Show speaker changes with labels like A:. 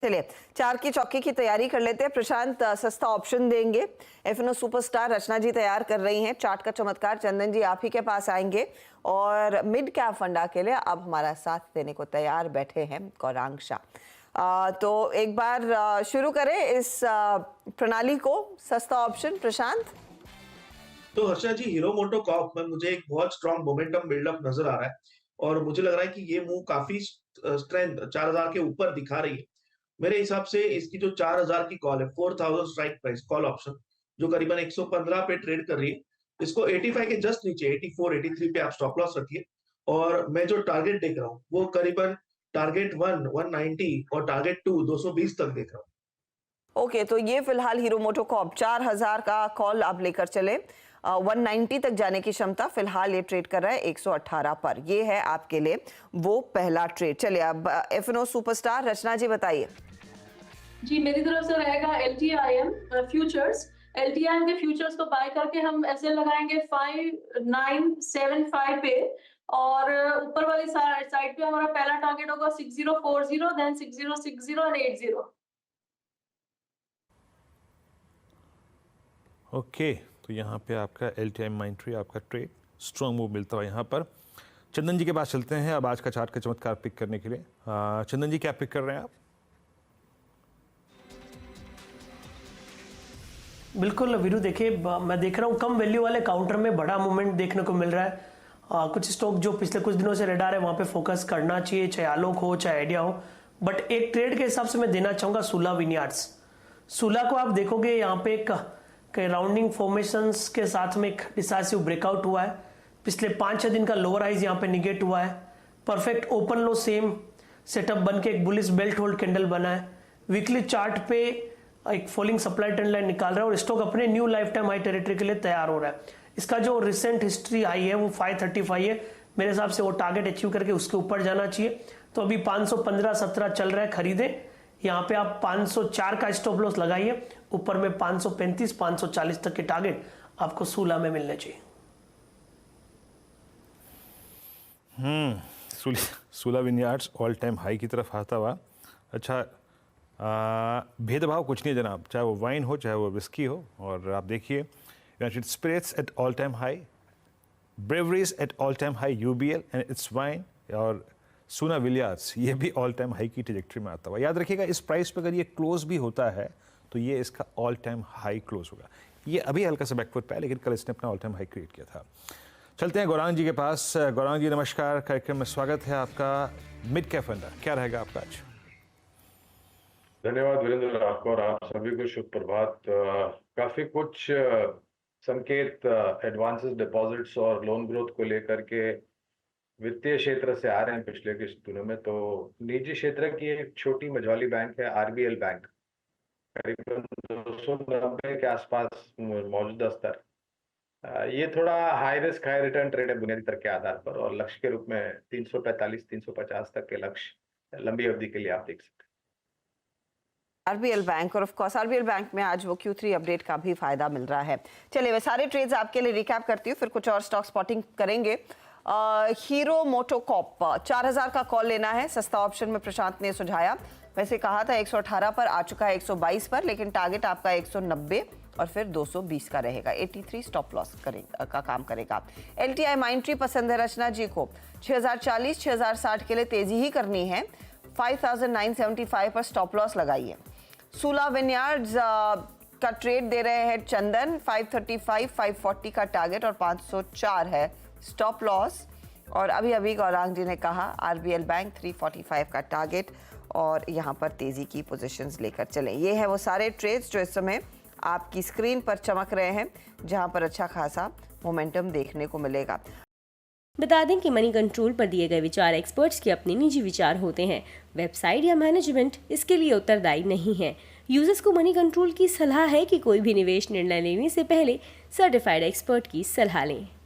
A: चलिए 4 की चौकी की तैयारी कर लेते हैं। प्रशांत सस्ता ऑप्शन देंगे। एफएनओ सुपरस्टार रचना जी तैयार कर रही हैं। चार्ट का चमत्कार चंदन जी आप ही के पास आएंगे और मिड कैप फंडा के लिए अब हमारा साथ देने को तैयार बैठे हैं गौरांग शाह। तो एक बार शुरू करें इस प्रणाली को। सस्ता ऑप्शन प्रशांत।
B: तो हर्षा जी, हीरो मोटो कॉर्प में मुझे एक बहुत स्ट्रॉन्ग मोमेंटम बिल्डअप नजर आ रहा है और मुझे लग रहा है कि ये मूव काफी स्ट्रेंथ 4000 के ऊपर दिखा रही है। मेरे हिसाब से इसकी जो 4000 की कॉल है, 4000 स्ट्राइक प्राइस कॉल ऑप्शन, जो करीबन 115 पे ट्रेड कर रही है, इसको 85 के जस्ट नीचे 84 83 पे आप स्टॉप लॉस रखिए। और मैं जो टारगेट देख रहा हूँ वो करीबन टारगेट 1 190 और टारगेट 2 220 तक देख रहा हूँ।
A: ओके, तो ये फिलहाल हीरो मोटो कॉर्प 4000 का कॉल आप लेकर चले। 190 तक जाने की क्षमता फिलहाल ये ट्रेड कर रहा है 118 पर। ये है आपके लिए वो पहला ट्रेड। चलिए अब एफएनओ सुपरस्टार रचना जी बताइए।
C: जी मेरी तरफ से रहेगा LTIM फ्यूचर्स। LTIM के फ्यूचर्स को बाय करके हम ऐसे लगाएंगे 5975 पे और ऊपर वाली साइड पे हमारा पहला टारगेट होगा 6040, देन 6060 एंड 80।
D: ओके, तो यहाँ पे आपका LTIM माइंट्री आपका ट्रेड स्ट्रॉन्ग मूव मिलता हुआ यहाँ पर। चंदन जी के पास चलते हैं अब आज का चार्ट का चमत्कार पिक करने के लिए। चंदन जी क्या पिक कर रहे हैं आप?
E: बिल्कुल वीरू, देखिए मैं देख रहा हूँ कम वैल्यू वाले काउंटर में बड़ा मूवमेंट देखने को मिल रहा है। कुछ स्टॉक जो पिछले कुछ दिनों से रेडार है वहाँ पे फोकस करना चाहिए, चाहे आलोक हो चाहे आइडिया हो। बट एक ट्रेड के हिसाब से मैं देना चाहूँगा सूला विनयार्ड्स। सूला को आप देखोगे यहाँ पे एक राउंडिंग फॉर्मेशंस के साथ में एक डिसाइसिव ब्रेकआउट हुआ है। पिछले 5-6 दिन का लोअर हाइज यहाँ पे निगेट हुआ है। परफेक्ट ओपन लो सेम सेटअप बन के एक बुलिश बेल्ट होल्ड कैंडल बना है। वीकली चार्ट पे एक फॉलिंग सप्लाई ट्रेंड लाइन निकाल रहा है और स्टॉक अपने new life time high territory के लिए तैयार हो रहा है। इसका जो रिसेंट हिस्ट्री हाई है वो 535 है। मेरे हिसाब से वो टारगेट अचीव करके उसके ऊपर जाना चाहिए। तो अभी 515-17 चल रहा है, खरीदे। यहाँ पे आप 504 का स्टॉप लॉस लगाइए। ऊपर में 535-540 तक के टारगेट आपको सूला में मिलने चाहिए।
D: सूला विनयार्ड्स ऑल टाइम हाई की तरफ आता हुआ। अच्छा, भेदभाव कुछ नहीं जनाब, चाहे वो वाइन हो चाहे वो विस्की हो। और आप देखिए United Spirits at all time high, Breweries at all time high, UBL and its wine, और सूना विलियर्स ये भी ऑल टाइम हाई की ट्रैजेक्टरी में आता हुआ। याद रखिएगा इस प्राइस पे अगर ये क्लोज भी होता है तो ये इसका ऑल टाइम हाई क्लोज होगा। ये अभी हल्का सा बैकफुट पे है लेकिन कल इसने अपना ऑल टाइम हाई क्रिएट किया था। चलते हैं गौरांग जी के पास। गौरांग जी नमस्कार, कार्यक्रम में स्वागत है आपका। मिड कैप फंडा क्या रहेगा आपका आज?
F: धन्यवाद वीरेंद्र, आपको और आप सभी को शुभ प्रभात। काफी कुछ संकेत एडवांसेस, डिपॉजिट्स और लोन ग्रोथ को लेकर के वित्तीय क्षेत्र से आ रहे हैं पिछले कुछ दिनों में। तो निजी क्षेत्र की एक छोटी मझौली बैंक है RBL बैंक, करीबन 290 के आसपास मौजूदा स्तर। ये थोड़ा high risk high return trade है बुनियादी तर्क के आधार पर, और लक्ष्य के रूप में 345-350 तक के लक्ष्य लंबी अवधि के लिए आप देख सकते हैं।
A: RBL बैंक, और ऑफ कोर्स RBL बैंक में आज वो Q3 अपडेट का भी फायदा मिल रहा है। चलिए मैं सारे ट्रेड्स आपके लिए रिकैप करती हूँ, फिर कुछ और स्टॉक स्पॉटिंग करेंगे। हीरो मोटो कॉर्प 4000 का कॉल लेना है। सस्ता ऑप्शन में प्रशांत ने सुझाया। वैसे कहा था 118 पर, आ चुका है 122 पर, लेकिन टारगेट आपका 190 और फिर 220 का रहेगा। 83 स्टॉप लॉस का काम करेगा। LTI माइंट्री पसंद है रचना जी को। 6040 6060 के लिए तेजी ही करनी है। 5975 पर स्टॉप लॉस लगाइए। सूला विनयार्ड्स का ट्रेड दे रहे हैं चंदन। 535 540 का टारगेट और 504 है स्टॉप लॉस। और अभी अभी गौरांग जी ने कहा RBL बैंक 345 का टारगेट और यहाँ पर तेजी की पोजीशंस लेकर चलें। ये है वो सारे ट्रेड्स जो इस समय आपकी स्क्रीन पर चमक रहे हैं, जहाँ पर अच्छा खासा मोमेंटम देखने को मिलेगा।
G: बता दें कि मनी कंट्रोल पर दिए गए विचार एक्सपर्ट्स के अपने निजी विचार होते हैं। वेबसाइट या मैनेजमेंट इसके लिए उत्तरदायी नहीं है। यूजर्स को मनी कंट्रोल की सलाह है कि कोई भी निवेश निर्णय लेने से पहले सर्टिफाइड एक्सपर्ट की सलाह लें।